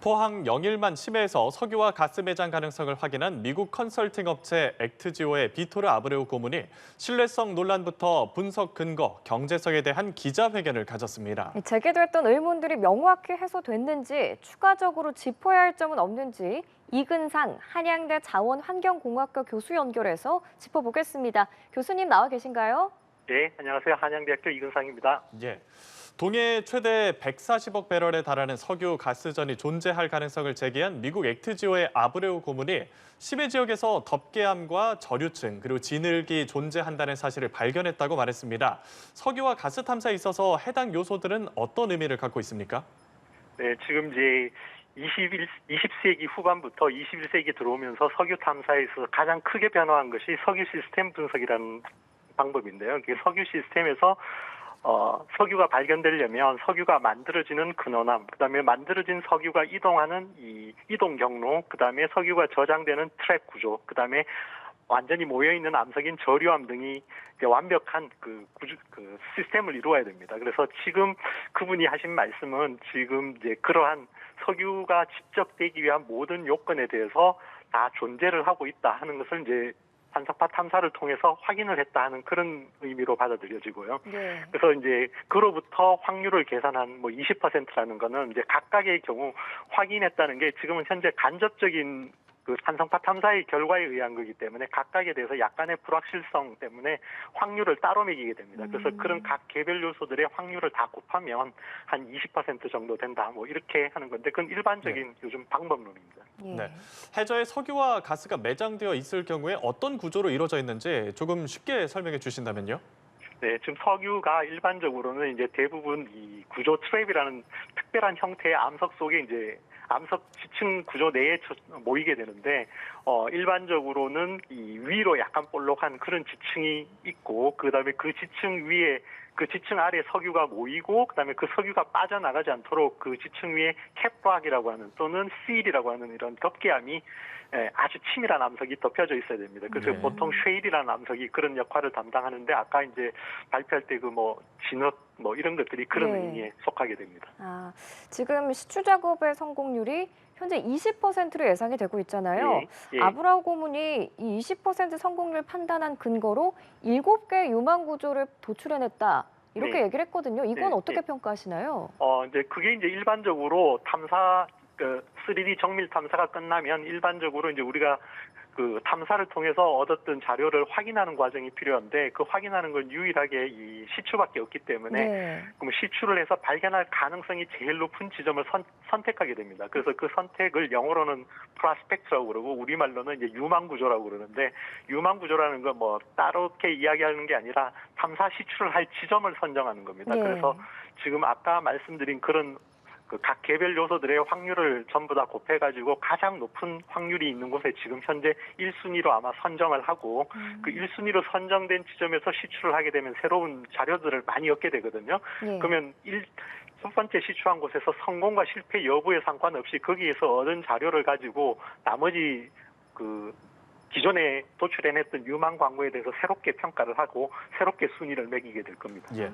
포항 영일만 심해에서 석유와 가스 매장 가능성을 확인한 미국 컨설팅 업체 액트지오의 비토르 아브레우 고문이 신뢰성 논란부터 분석 근거, 경제성에 대한 기자회견을 가졌습니다. 제기됐던 의문들이 명확히 해소됐는지, 추가적으로 짚어야 할 점은 없는지 이근상 한양대 자원환경공학과 교수 연결해서 짚어보겠습니다. 교수님 나와 계신가요? 네, 안녕하세요. 한양대학교 이근상입니다. 예. 동해 최대 140억 배럴에 달하는 석유 가스전이 존재할 가능성을 제기한 미국 액트지오의 아브레우 고문이 심해 지역에서 덮개암과 저류층 그리고 진흙이 존재한다는 사실을 발견했다고 말했습니다. 석유와 가스 탐사에 있어서 해당 요소들은 어떤 의미를 갖고 있습니까? 네, 지금 이제 20세기 후반부터 21세기 들어오면서 석유 탐사에 있어서 가장 크게 변화한 것이 석유 시스템 분석이라는 방법인데요. 석유 시스템에서 석유가 발견되려면 석유가 만들어지는 근원함, 그다음에 만들어진 석유가 이동하는 이 이동 경로, 그다음에 석유가 저장되는 트랙 구조, 그다음에 완전히 모여 있는 암석인 저류암 등이 완벽한 그 시스템을 이루어야 됩니다. 그래서 지금 그분이 하신 말씀은 지금 이제 그러한 석유가 집적되기 위한 모든 요건에 대해서 다 존재를 하고 있다 하는 것을 이제 산사파 탐사를 통해서 확인을 했다 하는 그런 의미로 받아들여지고요. 네. 그래서 이제 그로부터 확률을 계산한 뭐 20%라는 거는 이제 각각의 경우 확인했다는 게 지금은 현재 간접적인 그 산성파 탐사의 결과에 의한 거기 때문에 각각에 대해서 약간의 불확실성 때문에 확률을 따로 매기게 됩니다. 그래서 그런 각 개별 요소들의 확률을 다 곱하면 한 20% 정도 된다. 뭐 이렇게 하는 건데 그건 일반적인 요즘 방법론입니다. 예. 네. 해저에 석유와 가스가 매장되어 있을 경우에 어떤 구조로 이루어져 있는지 조금 쉽게 설명해 주신다면요. 네, 지금 석유가 일반적으로는 이제 대부분 이 구조 트랩이라는 특별한 형태의 암석 속에 이제 암석 지층 구조 내에 모이게 되는데 일반적으로는 이 위로 약간 볼록한 그런 지층이 있고 그다음에 그 지층 위에 그 지층 아래 석유가 모이고 그다음에 그 석유가 빠져나가지 않도록 그 지층 위에 캡락이라고 하는 또는 실이라고 하는 이런 덮개암이 아주 치밀한 암석이 덮여져 있어야 됩니다. 그래서 네. 보통 쉐일이라는 암석이 그런 역할을 담당하는데 아까 이제 발표할 때 그 뭐 진흙 뭐 이런 것들이 그런 네. 의미에 속하게 됩니다. 지금 시추 작업의 성공률이 현재 20%로 예상이 되고 있잖아요. 예, 예. 아브라우 고문이 이 20% 성공률 판단한 근거로 7개의 유망 구조를 도출해냈다. 이렇게 네. 얘기를 했거든요. 이건 네, 어떻게 네. 평가하시나요? 이제 그게 이제 일반적으로 탐사, 3D 정밀 탐사가 끝나면 일반적으로 이제 우리가 그 탐사를 통해서 얻었던 자료를 확인하는 과정이 필요한데 그 확인하는 건 유일하게 이 시추밖에 없기 때문에 네. 그럼 시추를 해서 발견할 가능성이 제일 높은 지점을 선택하게 됩니다. 그래서 그 선택을 영어로는 프로스펙트라고 그러고 우리말로는 이제 유망구조라고 그러는데 유망구조라는 건 뭐 따롭게 이야기하는 게 아니라 탐사 시추를 할 지점을 선정하는 겁니다. 네. 그래서 지금 아까 말씀드린 그런 그 각 개별 요소들의 확률을 전부 다 곱해가지고 가장 높은 확률이 있는 곳에 지금 현재 1순위로 아마 선정을 하고 그 1순위로 선정된 지점에서 시추를 하게 되면 새로운 자료들을 많이 얻게 되거든요. 예. 그러면 첫 번째 시추한 곳에서 성공과 실패 여부에 상관없이 거기에서 얻은 자료를 가지고 나머지 그 기존에 도출해냈던 유망 광고에 대해서 새롭게 평가를 하고 새롭게 순위를 매기게 될 겁니다. 예.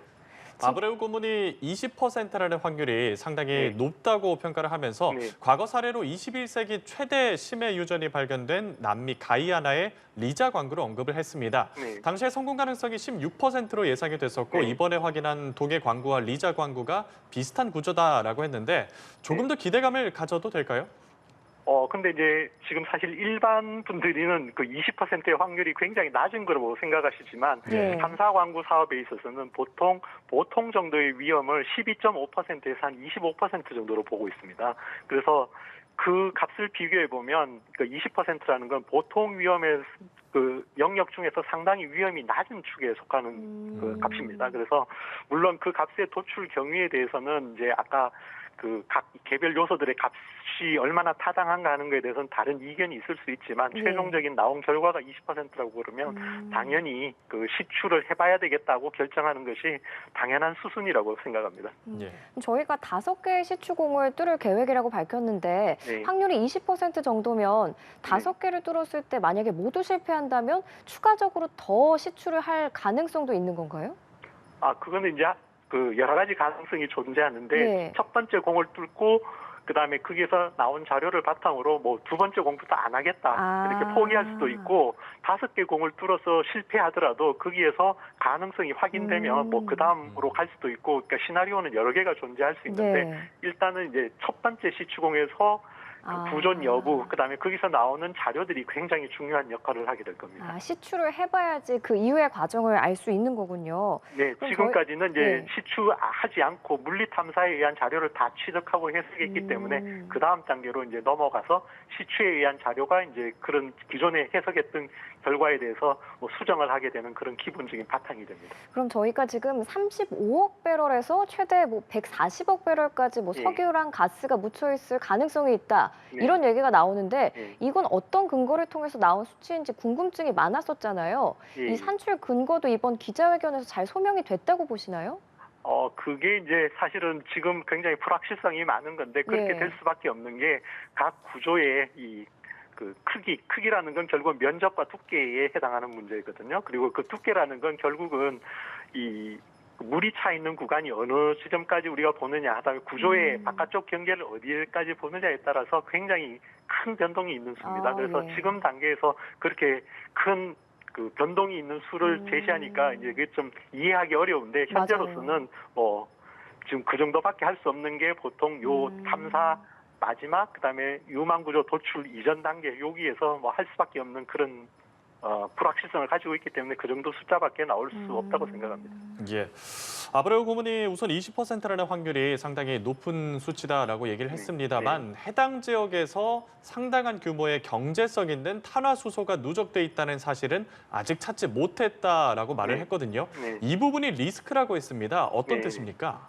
아브레우 고문이 20%라는 확률이 상당히 네. 높다고 평가를 하면서 네. 과거 사례로 21세기 최대 심해 유전이 발견된 남미 가이아나의 리자 광구를 언급을 했습니다. 네. 당시에 성공 가능성이 16%로 예상이 됐었고 네. 이번에 확인한 동해 광구와 리자 광구가 비슷한 구조다라고 했는데 조금 더 기대감을 가져도 될까요? 근데 이제 지금 사실 일반 분들은 그 20%의 확률이 굉장히 낮은 거라고 생각하시지만 네. 탐사 광구 사업에 있어서는 보통 정도의 위험을 12.5%에서 한 25% 정도로 보고 있습니다. 그래서 그 값을 비교해 보면 그 20%라는 건 보통 위험의 그 영역 중에서 상당히 위험이 낮은 축에 속하는 그 값입니다. 그래서 물론 그 값의 도출 경위에 대해서는 이제 아까 그 각 개별 요소들의 값이 얼마나 타당한가 하는 것에 대해서는 다른 이견이 있을 수 있지만 네. 최종적인 나온 결과가 20%라고 그러면 당연히 그 시추를 해봐야 되겠다고 결정하는 것이 당연한 수순이라고 생각합니다. 예. 저희가 5개의 시추공을 뚫을 계획이라고 밝혔는데 네. 확률이 20% 정도면 5개를 뚫었을 때 만약에 모두 실패한다면 추가적으로 더 시추를 할 가능성도 있는 건가요? 그거는 이제 그 여러 가지 가능성이 존재하는데 네. 첫 번째 공을 뚫고 그다음에 거기에서 나온 자료를 바탕으로 뭐 두 번째 공부도 안 하겠다 이렇게 포기할 수도 있고 5개 공을 뚫어서 실패하더라도 거기에서 가능성이 확인되면 뭐 그 다음으로 갈 수도 있고 그러니까 시나리오는 여러 개가 존재할 수 있는데 네. 일단은 이제 첫 번째 시추공에서 그 구존 여부, 그다음에 거기서 나오는 자료들이 굉장히 중요한 역할을 하게 될 겁니다. 시추를 해봐야지 그 이후의 과정을 알 수 있는 거군요. 네, 그럼 지금까지는 이제 네. 시추하지 않고 물리 탐사에 의한 자료를 다 취득하고 해석했기 때문에 그 다음 단계로 이제 넘어가서 시추에 의한 자료가 이제 그런 기존에 해석했던 결과에 대해서 뭐 수정을 하게 되는 그런 기본적인 바탕이 됩니다. 그럼 저희가 지금 35억 배럴에서 최대 뭐 140억 배럴까지 뭐 예. 석유랑 가스가 묻혀 있을 가능성이 있다. 네. 이런 얘기가 나오는데 네. 이건 어떤 근거를 통해서 나온 수치인지 궁금증이 많았었잖아요. 예. 이 산출 근거도 이번 기자회견에서 잘 소명이 됐다고 보시나요? 그게 이제 사실은 지금 굉장히 불확실성이 많은 건데 그렇게 예. 될 수밖에 없는 게 각 구조의 그 크기라는 건 결국 면적과 두께에 해당하는 문제거든요. 그리고 그 두께라는 건 결국은 이 물이 차 있는 구간이 어느 지점까지 우리가 보느냐, 그다음에 구조의 바깥쪽 경계를 어디까지 보느냐에 따라서 굉장히 큰 변동이 있는 수입니다. 그래서 예. 지금 단계에서 그렇게 큰 그 변동이 있는 수를 제시하니까 이제 그게 좀 이해하기 어려운데 현재로서는 뭐 지금 그 정도밖에 할 수 없는 게 보통 요 탐사 마지막 그다음에 유망구조 도출 이전 단계 여기에서 뭐 할 수밖에 없는 그런 불확실성을 가지고 있기 때문에 그 정도 숫자밖에 나올 수 없다고 생각합니다. 예. 아브레우 고문이 우선 20%라는 확률이 상당히 높은 수치다라고 얘기를 했습니다만 해당 지역에서 상당한 규모의 경제성 있는 탄화수소가 누적돼 있다는 사실은 아직 찾지 못했다라고 말을 네. 했거든요. 네. 이 부분이 리스크라고 했습니다. 어떤 네. 뜻입니까?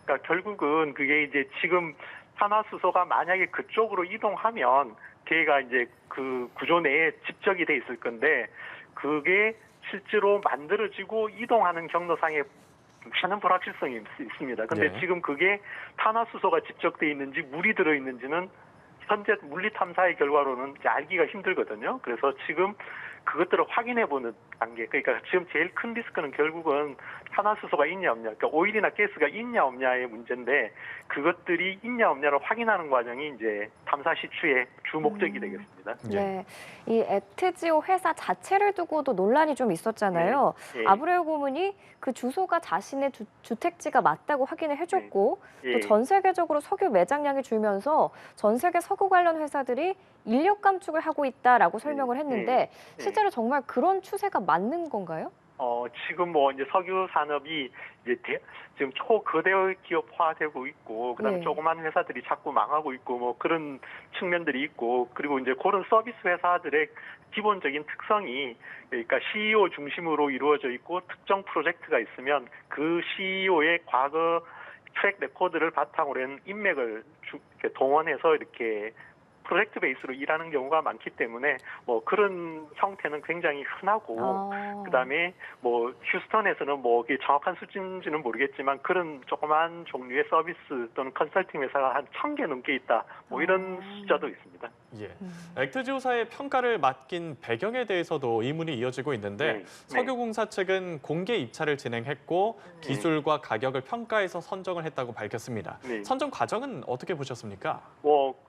그러니까 결국은 그게 이제 지금 탄화수소가 만약에 그쪽으로 이동하면 걔가 이제 그 구조 내에 집적이 돼 있을 건데 그게 실제로 만들어지고 이동하는 경로상에 많은 불확실성이 있습니다. 근데 네. 지금 그게 탄화수소가 집적돼 있는지 물이 들어 있는지는 현재 물리 탐사의 결과로는 이제 알기가 힘들거든요. 그래서 지금 그것들을 확인해보는 단계. 그러니까 지금 제일 큰 리스크는 결국은 탄화수소가 있냐 없냐, 그러니까 오일이나 가스가 있냐 없냐의 문제인데 그것들이 있냐 없냐를 확인하는 과정이 이제 탐사 시추의 주 목적이 되겠습니다. 네, 이 에트지오 회사 자체를 두고도 논란이 좀 있었잖아요. 예. 아브레우 고문이 그 주소가 자신의 주택지가 맞다고 확인을 해줬고 예. 또 전 세계적으로 석유 매장량이 줄면서 전 세계 석유 관련 회사들이 인력 감축을 하고 있다라고 설명을 했는데 실제로 정말 그런 추세가 맞는 건가요? 지금 뭐 이제 석유 산업이 이제 지금 초거대 기업화되고 있고, 그다음에 네. 조그만 회사들이 자꾸 망하고 있고, 뭐 그런 측면들이 있고, 그리고 이제 그런 서비스 회사들의 기본적인 특성이 그러니까 CEO 중심으로 이루어져 있고 특정 프로젝트가 있으면 그 CEO의 과거 트랙 레코드를 바탕으로 한 인맥을 이렇게 동원해서 이렇게 프로젝트 베이스로 일하는 경우가 많기 때문에 뭐 그런 형태는 굉장히 흔하고 그다음에 뭐 휴스턴에서는 뭐 이게 정확한 수치인지는 모르겠지만 그런 조그만 종류의 서비스 또는 컨설팅 회사가 한 1,000개 넘게 있다. 뭐 이런 숫자도 있습니다. 예. 액트지오사의 평가를 맡긴 배경에 대해서도 의문이 이어지고 있는데 네. 석유공사 측은 공개 입찰을 진행했고 기술과 가격을 평가해서 선정을 했다고 밝혔습니다. 네. 선정 과정은 어떻게 보셨습니까? 뭐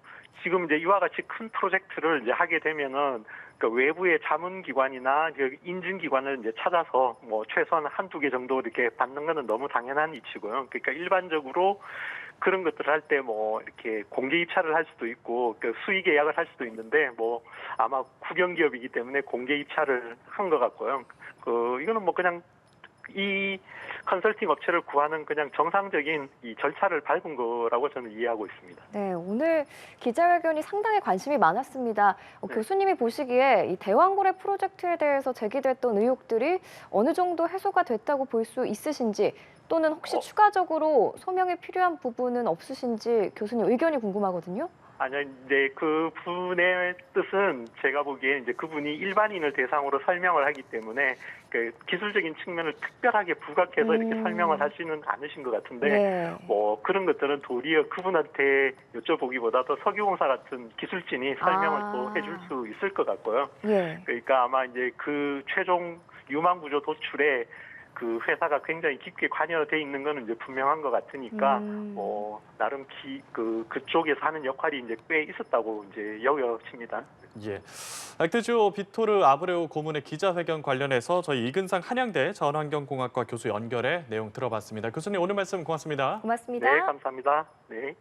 지금 이제 이와 같이 큰 프로젝트를 이제 하게 되면은 그 외부의 자문기관이나 인증기관을 이제 찾아서 뭐 최소한 한두 개 정도 이렇게 받는 거는 너무 당연한 이치고요. 그러니까 일반적으로 그런 것들을 할 때 뭐 이렇게 공개 입찰을 할 수도 있고 그 수의 계약을 할 수도 있는데 뭐 아마 국영기업이기 때문에 공개 입찰을 한 것 같고요. 이거는 뭐 그냥 이 컨설팅 업체를 구하는 그냥 정상적인 이 절차를 밟은 거라고 저는 이해하고 있습니다. 네, 오늘 기자회견이 상당히 관심이 많았습니다. 교수님이 보시기에 이 대왕고래 프로젝트에 대해서 제기됐던 의혹들이 어느 정도 해소가 됐다고 볼 수 있으신지 또는 혹시 추가적으로 소명이 필요한 부분은 없으신지 교수님 의견이 궁금하거든요. 아니요, 이제 그 분의 뜻은 제가 보기에 이제 그분이 일반인을 대상으로 설명을 하기 때문에 그 기술적인 측면을 특별하게 부각해서 이렇게 설명을 하지는 않으신 것 같은데 네. 뭐 그런 것들은 도리어 그분한테 여쭤보기보다도 석유공사 같은 기술진이 설명을 또 해줄 수 있을 것 같고요. 예. 그러니까 아마 이제 그 최종 유망구조 도출에 그 회사가 굉장히 깊게 관여돼 있는 거는 이제 분명한 것 같으니까 나름 그쪽에서 하는 역할이 이제 꽤 있었다고 이제 여겨집니다. 예. 액트지오 비토르 아브레우 고문의 기자회견 관련해서 저희 이근상 한양대 자원환경공학과 교수 연결해 내용 들어봤습니다. 교수님 오늘 말씀 고맙습니다. 고맙습니다. 네, 감사합니다. 네.